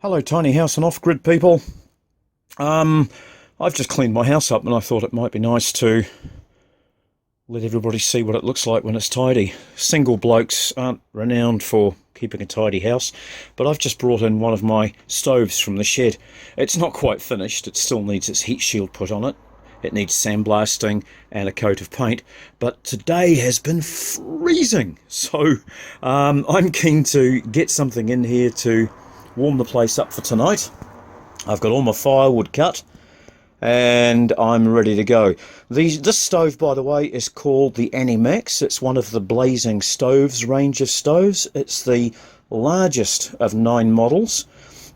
Hello, tiny house and off-grid people. I've just cleaned my house up and I thought it might be nice to let everybody see what it looks like when it's tidy. Single blokes aren't renowned for keeping a tidy house, but I've just brought in one of my stoves from the shed. It's not quite finished, it still needs its heat shield put on it. It needs sandblasting and a coat of paint, but today has been freezing, so I'm keen to get something in here to warm the place up for tonight. I've got all my firewood cut and I'm ready to go. This stove, by the way, is called the Animax. It's one of the Blazing Stoves range of stoves. It's the largest of 9 models.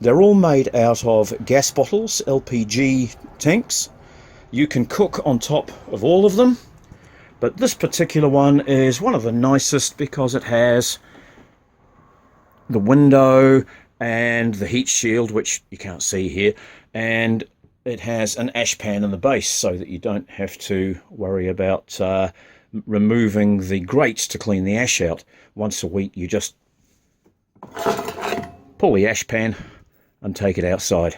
They're all made out of gas bottles, LPG tanks. You can cook on top of all of them, but this particular one is one of the nicest because it has the window and the heat shield, which you can't see here, and it has an ash pan in the base so that you don't have to worry about removing the grates to clean the ash out. Once a week you just pull the ash pan and take it outside.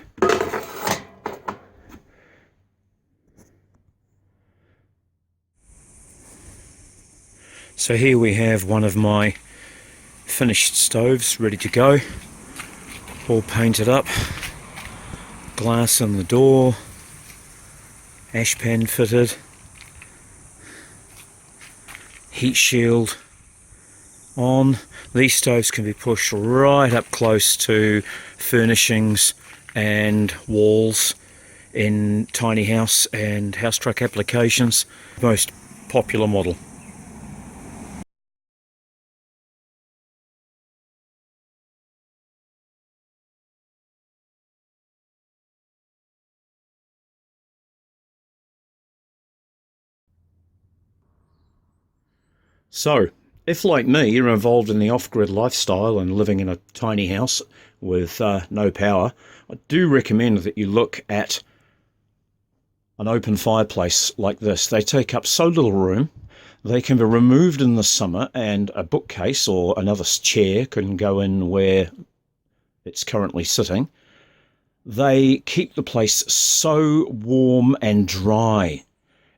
So here we have one of my finished stoves ready to go, all painted up, glass in the door, ash pan fitted, heat shield on. These stoves can be pushed right up close to furnishings and walls in tiny house and Housetruck applications. Most popular model. So, if like me you're involved in the off-grid lifestyle and living in a tiny house with no power, I do recommend that you look at an open fireplace like this. They take up so little room, they can be removed in the summer, and a bookcase or another chair can go in where it's currently sitting. They keep the place so warm and dry.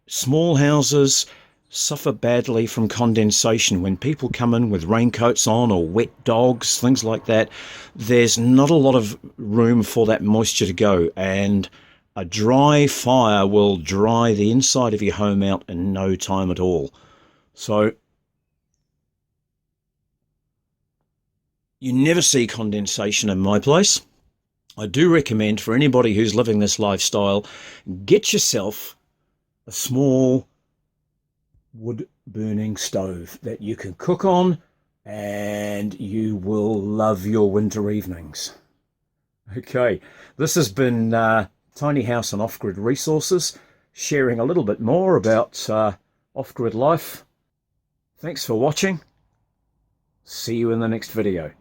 Small houses suffer badly from condensation. When people come in with raincoats on or wet dogs, things like that, there's not a lot of room for that moisture to go, and a dry fire will dry the inside of your home out in no time at all. So you never see condensation in my place. I do recommend for anybody who's living this lifestyle, get yourself a small wood burning stove that you can cook on, and you will love your winter evenings. Okay, this has been Tiny House and Off-Grid Resources, sharing a little bit more about off-grid life. Thanks for watching. See you in the next video.